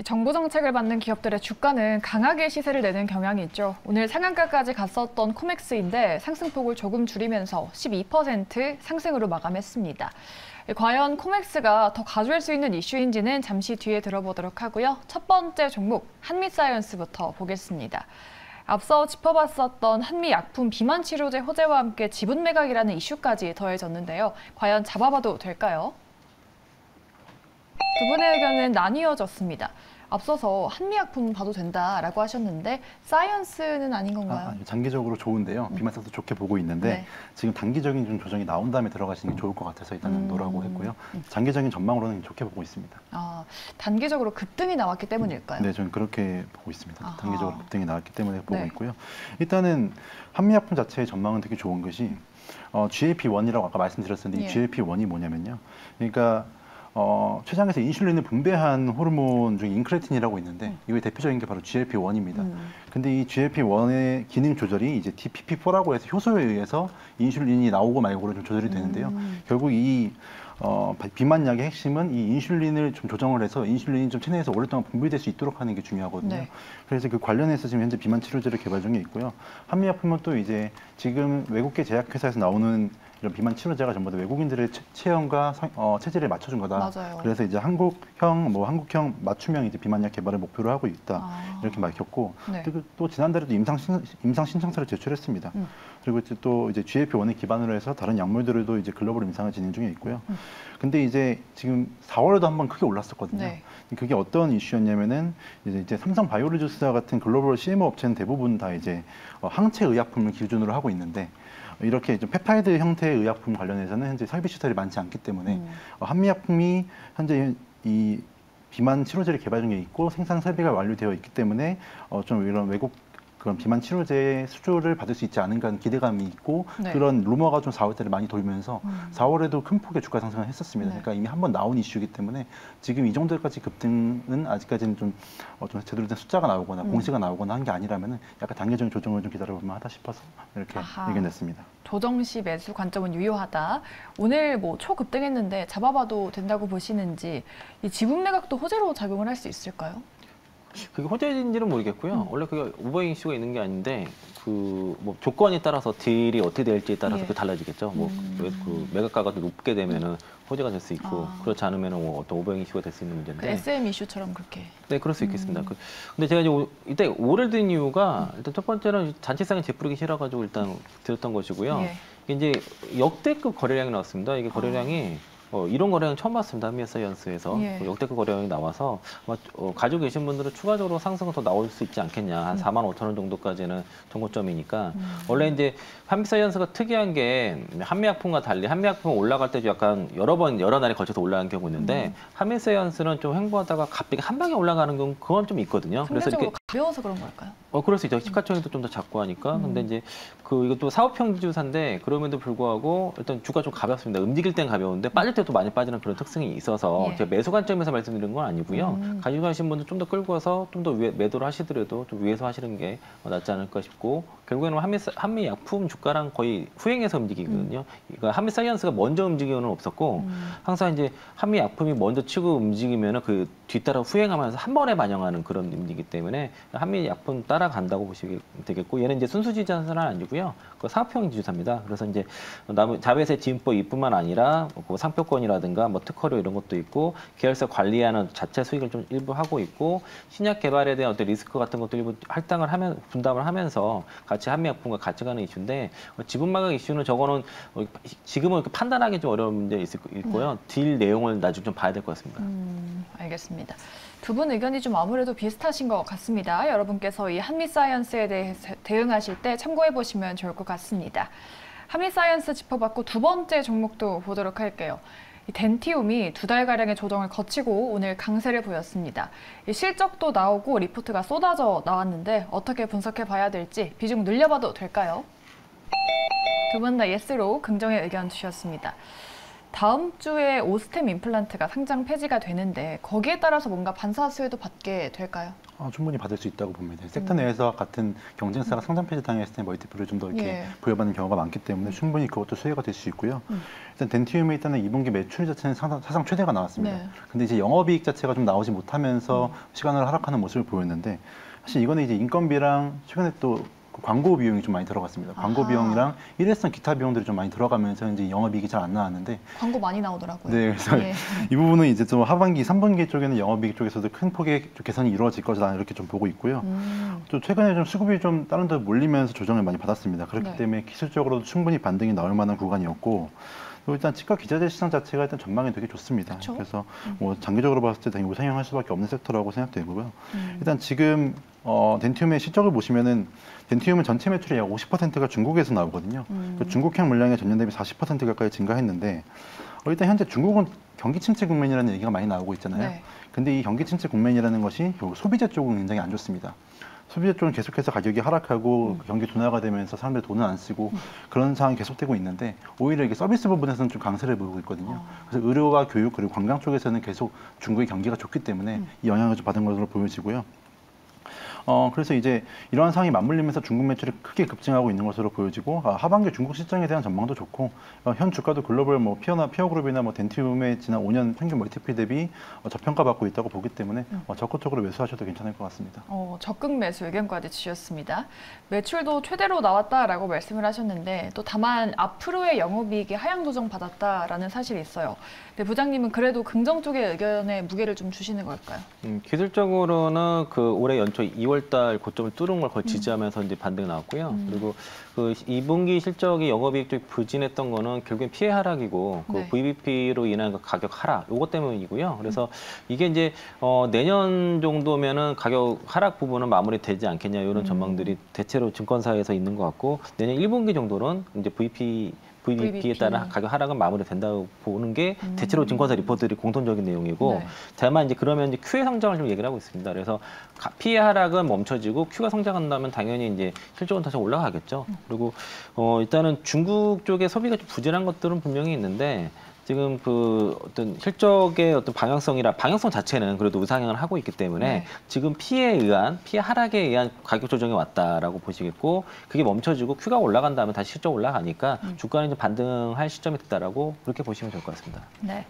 정부 정책을 받는 기업들의 주가는 강하게 시세를 내는 경향이 있죠. 오늘 상한가까지 갔었던 코맥스인데 상승폭을 조금 줄이면서 12% 상승으로 마감했습니다. 과연 코맥스가 더 가져올 수 있는 이슈인지는 잠시 뒤에 들어보도록 하고요. 첫 번째 종목 한미사이언스부터 보겠습니다. 앞서 짚어봤었던 한미약품 비만치료제 호재와 함께 지분 매각이라는 이슈까지 더해졌는데요. 과연 잡아봐도 될까요? 두 분의 의견은 나뉘어졌습니다. 앞서서 한미약품 봐도 된다라고 하셨는데 사이언스는 아닌 건가요? 장기적으로 좋은데요. 비만세도 좋게 보고 있는데 네. 지금 단기적인 좀 조정이 나온 다음에 들어가시는 게 좋을 것 같아서 일단은 노라고 했고요. 장기적인 전망으로는 좋게 보고 있습니다. 단기적으로 급등이 나왔기 때문일까요? 네, 저는 그렇게 보고 있습니다. 아하. 단기적으로 급등이 나왔기 때문에 보고 네. 있고요. 일단은 한미약품 자체의 전망은 되게 좋은 것이 GLP-1이라고 아까 말씀드렸었는데 이 GLP-1이 뭐냐면요. 그러니까 췌장에서 인슐린을 분배한 호르몬 중에 인크레틴이라고 있는데 이거의 대표적인 게 바로 GLP-1입니다. 근데 이 GLP-1의 기능 조절이 이제 DPP-4라고 해서 효소에 의해서 인슐린이 나오고 말고로 좀 조절이 되는데요. 결국 이 비만약의 핵심은 이 인슐린을 좀 조정을 해서 인슐린이 좀 체내에서 오랫동안 분비될 수 있도록 하는 게 중요하거든요. 네. 그래서 그 관련해서 지금 현재 비만 치료제를 개발 중에 있고요. 한미약품은 또 이제 지금 외국계 제약회사에서 나오는 이런 비만 치료제가 전부 다 외국인들의 체형과 체질에 맞춰준 거다. 맞아요. 그래서 이제 한국형 맞춤형 이제 비만약 개발을 목표로 하고 있다. 이렇게 밝혔고 네. 그리고 또 지난달에도 임상 신청서를 제출했습니다. 그리고 또 이제 GLP-1을 기반으로 해서 다른 약물들도 이제 글로벌 임상을 진행 중에 있고요. 근데 이제 지금 4월에도 한번 크게 올랐었거든요. 네. 그게 어떤 이슈였냐면은 이제 삼성 바이오로지스 같은 글로벌 CMO 업체는 대부분 다 이제 항체 의약품을 기준으로 하고 있는데 이렇게 좀 펩타이드 형태의 의약품 관련해서는 현재 설비 시설이 많지 않기 때문에 한미약품이 현재 이 비만 치료제를 개발 중에 있고 생산 설비가 완료되어 있기 때문에 좀 이런 외국 그런 비만 치료제 수주를 받을 수 있지 않은가 하는 기대감이 있고 네. 그런 루머가 좀 4월 달에 많이 돌면서 4월에도 큰 폭의 주가 상승을 했었습니다. 네. 그러니까 이미 한번 나온 이슈이기 때문에 지금 이 정도까지 급등은 아직까지는 좀 제대로 된 숫자가 나오거나 공시가 나오거나 한 게 아니라면은 약간 단계적인 조정을 좀 기다려보면 하다 싶어서 이렇게 의견 냈습니다. 조정 시 매수 관점은 유효하다. 오늘 뭐 초급등했는데 잡아봐도 된다고 보시는지 이 지분 매각도 호재로 작용을 할 수 있을까요? 그게 호재인지는 모르겠고요. 원래 그게 오버잉 이슈가 있는 게 아닌데 뭐 조건에 따라서 딜이 어떻게 될지에 따라서 그 달라지겠죠. 그 매각가가 더 높게 되면은 호재가 될 수 있고 그렇지 않으면은 뭐 어떤 오버잉 이슈가 될 수 있는 문제인데. 그 SM 이슈처럼 그렇게. 네, 그럴 수 있겠습니다. 근데 제가 이제 이때 오를 든 이유가 일단 첫 번째는 잔치상에 재뿌리기 싫어가지고 일단 들었던 것이고요. 이게 이제 역대급 거래량이 나왔습니다. 이게 거래량이 이런 거래량 처음 봤습니다. 한미사이언스에서 역대급 거래량이 나와서 가지고 계신 분들은 추가적으로 상승은 더 나올 수 있지 않겠냐. 한 45,000원 정도까지는 정고점이니까 원래 이제 한미사이언스가 특이한 게 한미약품과 달리 한미약품 올라갈 때도 약간 여러 날에 걸쳐서 올라가는 경우 있는데 한미사이언스는 좀 횡보하다가 갑자기 한 방에 올라가는 경우 그건 좀 있거든요. 그래서 이렇게 가벼워서 그런 걸까요? 그럴 수 있죠. 시가총액도 좀 더 작고 하니까. 근데 이제 이것도 사업형 지주사인데 그럼에도 불구하고 일단 주가 좀 가볍습니다. 움직일 땐 가벼운데 빠질 때도 많이 빠지는 그런 특성이 있어서 제가 매수 관점에서 말씀드린 건 아니고요. 가지고 가신 분들 좀 더 끌고 와서 좀 더 매도를 하시더라도 좀 위에서 하시는 게 낫지 않을까 싶고 결국에는 한미약품 주가랑 거의 후행해서 움직이거든요. 그러니까 한미사이언스가 먼저 움직이는 건 없었고 항상 이제 한미약품이 먼저 치고 움직이면은 그 뒤따라 후행하면서 한 번에 반영하는 그런 의미이기 때문에 한미약품 따라간다고 보시면 되겠고 얘는 이제 순수 지주사는 아니고요. 그 사업형 지주사입니다. 그래서 이제 자회사 지분법 이뿐만 아니라 뭐 상표권이라든가 뭐 특허료 이런 것도 있고 계열사 관리하는 자체 수익을 좀 일부 하고 있고 신약 개발에 대한 어떤 리스크 같은 것도 일부 분담을 하면서 같이 한미약품과 같이 가는 이슈인데 지분 매각 이슈는 저거는 지금은 판단하기 좀 어려운 문제 있고요. 딜 내용을 나중에 좀 봐야 될 것 같습니다. 알겠습니다. 두 분 의견이 좀 아무래도 비슷하신 것 같습니다. 여러분께서 이 한미사이언스에 대해서 대응하실 때 참고해 보시면 좋을 것 같습니다. 한미사이언스 짚어봤고 두 번째 종목도 보도록 할게요. 이 덴티움이 2달가량의 조정을 거치고 오늘 강세를 보였습니다. 이 실적도 나오고 리포트가 쏟아져 나왔는데 어떻게 분석해 봐야 될지 비중 늘려봐도 될까요? 두 분 다 예스로 긍정의 의견 주셨습니다. 다음 주에 오스템 임플란트가 상장 폐지가 되는데 거기에 따라서 뭔가 반사 수혜도 받게 될까요? 충분히 받을 수 있다고 봅니다. 섹터 내에서 같은 경쟁사가 상장 폐지 당했을 때 멀티플을 좀 더 이렇게 부여받는 경우가 많기 때문에 충분히 그것도 수혜가 될 수 있고요. 일단 덴티움에 일단은 2분기 매출 자체는 사상 최대가 나왔습니다. 근데 이제 영업이익 자체가 좀 나오지 못하면서 시간을 하락하는 모습을 보였는데 사실 이거는 이제 인건비랑 최근에 또 광고 비용이 좀 많이 들어갔습니다. 광고 비용이랑 일회성 기타 비용들이 좀 많이 들어가면서 이제 영업이익이 잘 안 나왔는데 광고 많이 나오더라고요. 네, 그래서 이 부분은 이제 좀 하반기 3분기 쪽에는 영업이익 쪽에서도 큰 폭의 개선이 이루어질 것이다 이렇게 좀 보고 있고요. 또 최근에 좀 수급이 좀 다른 데 몰리면서 조정을 많이 받았습니다. 그렇기 때문에 기술적으로도 충분히 반등이 나올 만한 구간이었고. 일단 치과 기자재 시장 자체가 일단 전망이 되게 좋습니다. 그쵸? 그래서 뭐 장기적으로 봤을 때 당연히 우상향할 수밖에 없는 섹터라고 생각되고요. 일단 지금 덴티움의 실적을 보시면은 덴티움은 전체 매출의 약 50%가 중국에서 나오거든요. 중국향 물량이 전년 대비 40% 가까이 증가했는데 일단 현재 중국은 경기 침체 국면이라는 얘기가 많이 나오고 있잖아요. 근데 이 경기 침체 국면이라는 것이 결국 소비자 쪽은 굉장히 안 좋습니다. 소비자 쪽은 계속해서 가격이 하락하고 경기 둔화가 되면서 사람들이 돈을 안 쓰고 그런 상황이 계속되고 있는데 오히려 이게 서비스 부분에서는 좀 강세를 보이고 있거든요. 그래서 의료와 교육 그리고 관광 쪽에서는 계속 중국의 경기가 좋기 때문에 이 영향을 좀 받은 것으로 보여지고요. 그래서 이제 이러한 상황이 맞물리면서 중국 매출이 크게 급증하고 있는 것으로 보여지고 하반기 중국 시장에 대한 전망도 좋고 현 주가도 글로벌 뭐 피어그룹이나 뭐 덴티움의 지난 5년 평균 멀티플 대비 저평가받고 있다고 보기 때문에 적극적으로 매수하셔도 괜찮을 것 같습니다. 적극 매수 의견까지 주셨습니다. 매출도 최대로 나왔다라고 말씀을 하셨는데 또 다만 앞으로의 영업이익이 하향 조정 받았다라는 사실이 있어요. 근데 부장님은 그래도 긍정 쪽의 의견에 무게를 좀 주시는 걸까요? 기술적으로는 그 올해 연초 2월달 고점을 뚫은 걸 거의 지지하면서 이제 반등이 나왔고요. 그리고 그 2분기 실적이 영업이익 쪽이 부진했던 거는 결국엔 피해 하락이고 그 VBP로 인한 그 가격 하락 요것 때문이고요. 그래서 이게 이제 내년 정도면은 가격 하락 부분은 마무리되지 않겠냐 이런 전망들이 대체로 증권사에서 있는 것 같고 내년 1분기 정도는 이제 VBP에 따른 가격 하락은 마무리된다고 보는 게 대체로 증권사 리포트들이 공통적인 내용이고 다만 이제 그러면 이제 Q의 성장을 좀 얘기를 하고 있습니다. 그래서 피해 하락은 멈춰지고 Q가 성장한다면 당연히 이제 실적은 다시 올라가겠죠. 그리고 일단은 중국 쪽에 소비가 좀 부진한 것들은 분명히 있는데 지금 그 어떤 실적의 어떤 방향성 자체는 그래도 우상향을 하고 있기 때문에 지금 피해 하락에 의한 가격 조정이 왔다라고 보시겠고 그게 멈춰지고 Q가 올라간 다음에 다시 실적 올라가니까 주가는 이제 반등할 시점이 됐다라고 그렇게 보시면 될 것 같습니다. 네.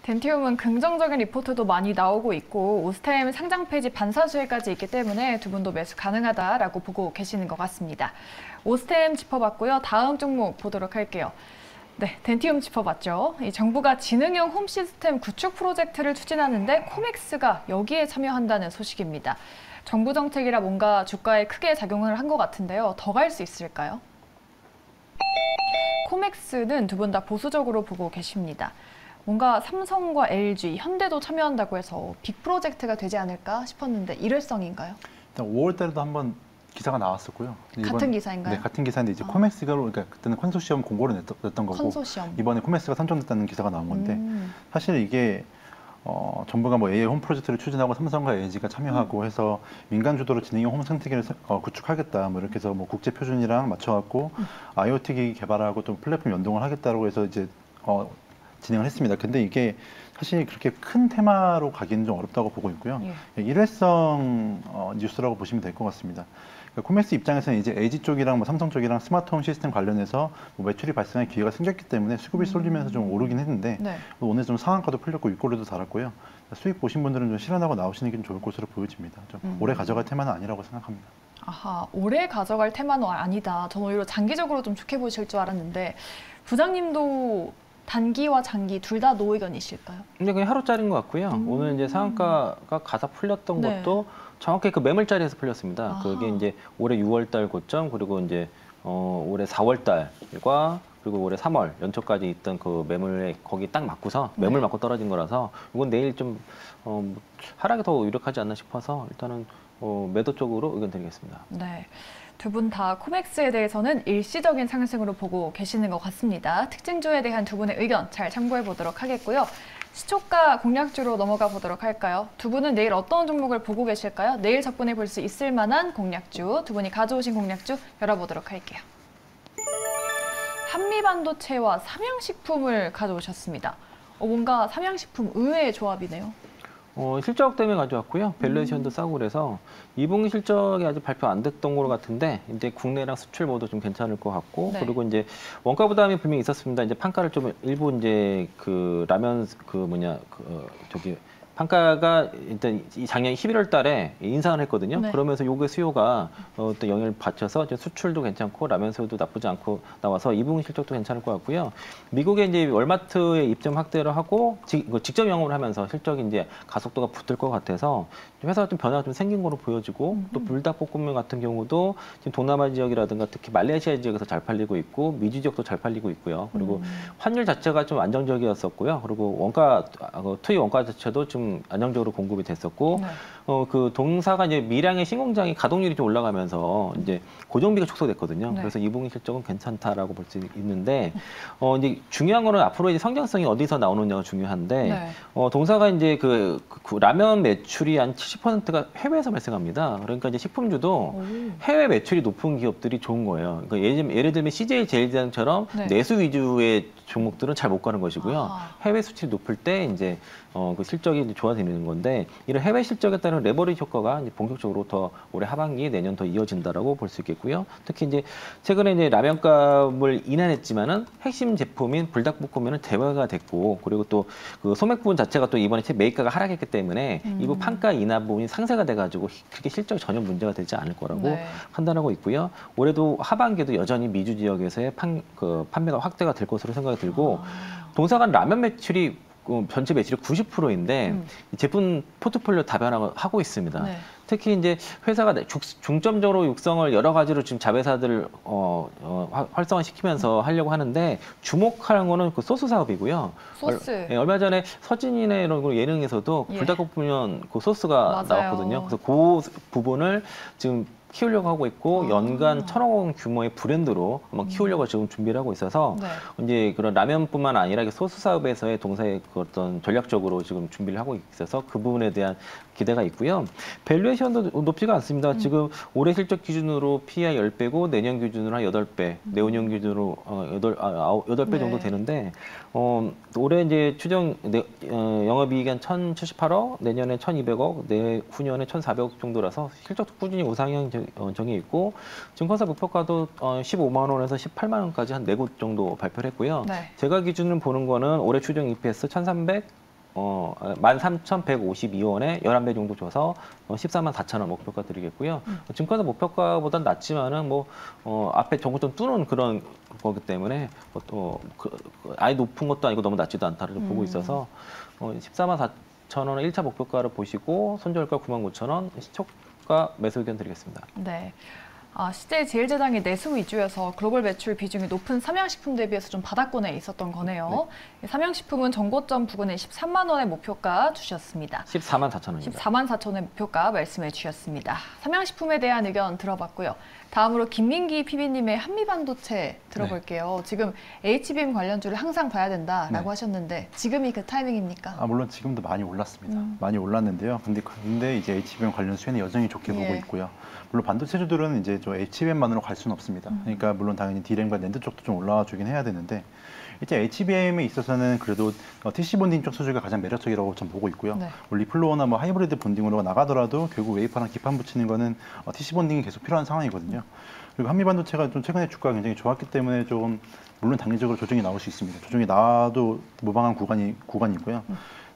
덴티움은 긍정적인 리포트도 많이 나오고 있고 오스템 상장 폐지 반사 수혜까지 있기 때문에 두 분도 매수 가능하다라고 보고 계시는 것 같습니다. 오스템 짚어봤고요. 다음 종목 보도록 할게요. 네, 덴티움 짚어봤죠. 이 정부가 지능형 홈 시스템 구축 프로젝트를 추진하는데 코맥스가 여기에 참여한다는 소식입니다. 정부 정책이라 뭔가 주가에 크게 작용을 한 것 같은데요. 더 갈 수 있을까요? 코맥스는 두 분 다 보수적으로 보고 계십니다. 뭔가 삼성과 LG, 현대도 참여한다고 해서 빅 프로젝트가 되지 않을까 싶었는데 일회성인가요? 일단 5월 달에도 한번 기사가 나왔었고요. 같은 기사인가요? 네, 같은 기사인데 이제 코맥스가 그러니까 그때는 컨소시엄 공고를 냈던 거고 컨소시엄. 이번에 코맥스가 선정됐다는 기사가 나온 건데 사실 이게 정부가 뭐 AI 홈 프로젝트를 추진하고 삼성과 LG가 참여하고 해서 민간 주도로 지능형 홈 생태계를 구축하겠다. 뭐 이렇게 해서 뭐 국제 표준이랑 맞춰갖고 IoT 기기 개발하고 또 플랫폼 연동을 하겠다고 해서 이제 진행을 했습니다. 근데 이게 사실 그렇게 큰 테마로 가기는 좀 어렵다고 보고 있고요. 일회성 뉴스라고 보시면 될 것 같습니다. 그러니까 코맥스 입장에서는 이제 LG 쪽이랑 뭐 삼성 쪽이랑 스마트홈 시스템 관련해서 뭐 매출이 발생할 기회가 생겼기 때문에 수급이 쏠리면서 좀 오르긴 했는데 오늘 좀 상한가도 풀렸고 윗꼬리도 달았고요. 수익 보신 분들은 좀 실현하고 나오시는 게 좀 좋을 것으로 보여집니다. 좀 오래 가져갈 테마는 아니라고 생각합니다. 아하, 오래 가져갈 테마는 아니다. 저는 오히려 장기적으로 좀 좋게 보실 줄 알았는데 부장님도 단기와 장기 둘 다 노의견이실까요? 근데 그냥 하루짜리인 것 같고요. 오늘 이제 상한가가 가다 풀렸던 것도 정확히 그 매물자리에서 풀렸습니다. 아하. 그게 이제 올해 6월달 고점 그리고 이제 올해 4월달과 그리고 올해 3월 연초까지 있던 그 매물에 거기 딱 맞고서 매물 맞고 떨어진 거라서 이건 내일 좀 하락이 더 유력하지 않나 싶어서 일단은 매도 쪽으로 의견 드리겠습니다. 네. 두 분 다 코맥스에 대해서는 일시적인 상승으로 보고 계시는 것 같습니다. 특징주에 대한 두 분의 의견 잘 참고해 보도록 하겠고요. 시초가 공략주로 넘어가 보도록 할까요? 두 분은 내일 어떤 종목을 보고 계실까요? 내일 접근해 볼 수 있을 만한 공략주, 두 분이 가져오신 공략주 열어보도록 할게요. 한미반도체와 삼양식품을 가져오셨습니다. 뭔가 삼양식품 의외의 조합이네요. 실적 때문에 가져왔고요. 밸류에이션도 싸고 그래서 2분기 실적이 아직 발표 안 됐던 거 같은데 이제 국내랑 수출 모두 좀 괜찮을 것 같고 네. 그리고 이제 원가 부담이 분명히 있었습니다. 이제 판가를 좀 일부 이제 그 라면 판가가 일단 작년 11월 달에 인상을 했거든요. 네. 그러면서 요게 수요가 또 영향을 받쳐서 이제 수출도 괜찮고 라면 수요도 나쁘지 않고 나와서 2분기 실적도 괜찮을 것 같고요. 미국에 이제 월마트의 입점 확대를 하고 직접 영업을 하면서 실적이 이제 가속도가 붙을 것 같아서 회사가 좀 변화가 좀 생긴 거로 보여지고 또 불닭볶음면 같은 경우도 지금 동남아 지역이라든가 특히 말레이시아 지역에서 잘 팔리고 있고 미주 지역도 잘 팔리고 있고요. 그리고 환율 자체가 좀 안정적이었었고요. 그리고 원가 투입 원가 자체도 좀 안정적으로 공급이 됐었고 네. 그 동사가 이제 밀양의 신공장이 가동률이 좀 올라가면서 이제 고정비가 축소됐거든요. 네. 그래서 2분기 실적은 괜찮다라고 볼 수 있는데 이제 중요한 거는 앞으로 이제 성장성이 어디서 나오느냐가 중요한데 네. 동사가 이제 그 라면 매출이 한 70%가 해외에서 발생합니다. 그러니까 이제 식품주도 해외 매출이 높은 기업들이 좋은 거예요. 그러니까 예를 들면 CJ 제일제당처럼 네. 내수 위주의 종목들은 잘 못 가는 것이고요. 해외 수출이 높을 때 이제 그 실적이 이제 좋아지는 건데 이런 해외 실적에 따른 레버리지 효과가 이제 본격적으로 더 올해 하반기 내년 더 이어진다라고 볼 수 있겠고요. 특히 이제 최근에 이제 라면값을 인하했지만은 핵심 제품인 불닭볶음면은 대화가 됐고 그리고 또 그 소맥 부분 자체가 또 이번에 매입가가 하락했기 때문에 이부 판가 인하 부분이 상쇄가 돼가지고 그렇게 실적이 전혀 문제가 되지 않을 거라고 네. 판단하고 있고요. 올해도 하반기에도 여전히 미주 지역에서의 판매가 확대가 될 것으로 생각이 들고 동사가 라면 매출이 전체 매출이 90%인데 제품 포트폴리오 다변화를 하고 있습니다. 네. 특히 이제 회사가 중점적으로 육성을 여러 가지로 지금 자회사들 활성화시키면서 하려고 하는데 주목하는 거는 그 소스 사업이고요. 소스. 얼마 전에 서진이네 이런 예능에서도 예. 불닭볶음면 그 소스가 맞아요. 나왔거든요. 그래서 그 부분을 지금 키우려고 하고 있고 연간 1,000억 원 규모의 브랜드로 한번 키우려고 지금 준비를 하고 있어서 네. 이제 그런 라면뿐만 아니라 소스 사업에서의 동사의 그 어떤 전략적으로 지금 준비를 하고 있어서 그 부분에 대한 기대가 있고요. 밸류에이션도 높지가 않습니다. 지금 올해 실적 기준으로 PE 10배고 내년 기준으로 한 8배, 내후년 기준으로 8배 네. 정도 되는데 올해 이제 추정 영업이익이 한 1,078억, 내년에 1,200억, 내후년에 1,400억 정도라서 실적도 꾸준히 우상향 정이 있고 증권사 목표가도 15만 원에서 18만 원까지 한 4곳 정도 발표를 했고요. 네. 제가 기준으로 보는 거는 올해 추정 EPS 13,152원에 11배 정도 줘서 14만 4천 원 목표가 드리겠고요. 증권사 목표가보단 낮지만은 앞에 정고점 뚫는 그런 거기 때문에 아예 높은 것도 아니고 너무 낮지도 않다를 보고 있어서 14만 4천 원의 1차 목표가를 보시고 손절가 9만 9천 원, 시초가 매수 의견 드리겠습니다. 네. CJ 제일제당이 내수 위주여서 글로벌 매출 비중이 높은 삼양식품 대비해서 좀 바닥권에 있었던 거네요. 네. 삼양식품은 정고점 부근에 13만 원의 목표가 주셨습니다. 14만 4천 원입니다. 14만 4천 원의 목표가 말씀해 주셨습니다. 삼양식품에 대한 의견 들어봤고요. 다음으로 김민기 PB님의 한미반도체 들어볼게요. 네. 지금 HBM 관련주를 항상 봐야 된다라고 하셨는데 지금이 그 타이밍입니까? 물론 지금도 많이 올랐습니다. 많이 올랐는데요. 근데 이제 HBM 관련 수혜는 여전히 좋게 보고 있고요. 물론 반도체주들은 이제 저 HBM만으로 갈 수는 없습니다. 그러니까 물론 당연히 D램과 낸드 쪽도 좀 올라와 주긴 해야 되는데 이제 HBM에 있어서는 그래도 TC 본딩 쪽 수주가 가장 매력적이라고 좀 보고 있고요. 네. 리플로어나 하이브리드 본딩으로 나가더라도 결국 웨이퍼랑 기판 붙이는 거는 TC 본딩이 계속 필요한 상황이거든요. 그리고 한미반도체가 좀 최근에 주가가 굉장히 좋았기 때문에 좀 물론 단기적으로 조정이 나올 수 있습니다. 조정이 나와도 무방한 구간이고요.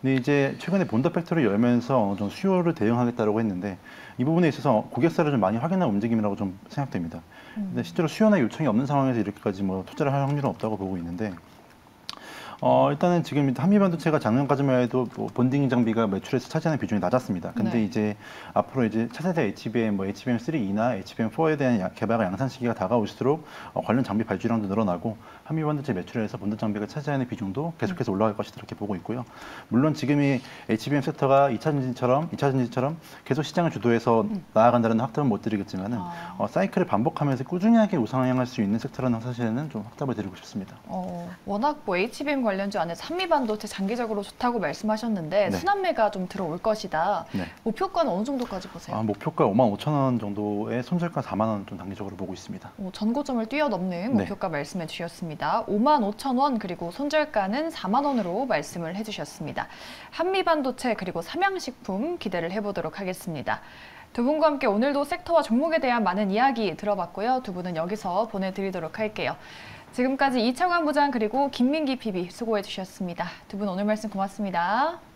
근데 이제 최근에 본더 팩토리 열면서 어느 정도 수요를 대응하겠다라고 했는데 이 부분에 있어서 고객사를 좀 많이 확인한 움직임이라고 좀 생각됩니다. 근데 실제로 수요나 요청이 없는 상황에서 이렇게까지 투자를 할 확률은 없다고 보고 있는데 일단은 지금 한미반도체가 작년까지만 해도 본딩 장비가 매출에서 차지하는 비중이 낮았습니다. 근데 네. 이제 앞으로 이제 차세대 HBM, HBM3E나 HBM4에 대한 개발과 양산 시기가 다가올수록 관련 장비 발주량도 늘어나고 한미반도체 매출에서 본드 장비가 차지하는 비중도 계속해서 올라갈 것이다 이렇게 보고 있고요. 물론 지금이 HBM 섹터가 2차 전지처럼 계속 시장을 주도해서 나아간다는 확답은 못 드리겠지만은 사이클을 반복하면서 꾸준하게 우상향할 수 있는 섹터라는 사실에는 좀 확답을 드리고 싶습니다. 워낙 HBM 관련주 안에서 한미반도체 장기적으로 좋다고 말씀하셨는데 네. 순환매가 좀 들어올 것이다. 네. 목표가는 어느 정도까지 보세요? 목표가 55,000원 정도에 손절가 4만 원 좀 단기적으로 보고 있습니다. 전고점을 뛰어넘는 네. 목표가 말씀해 주셨습니다. 55,000원 그리고 손절가는 4만 원으로 말씀을 해주셨습니다. 한미반도체 그리고 삼양식품 기대를 해보도록 하겠습니다. 두 분과 함께 오늘도 섹터와 종목에 대한 많은 이야기 들어봤고요. 두 분은 여기서 보내드리도록 할게요. 지금까지 이창환 부장 그리고 김민기 PB 수고해 주셨습니다. 두 분 오늘 말씀 고맙습니다.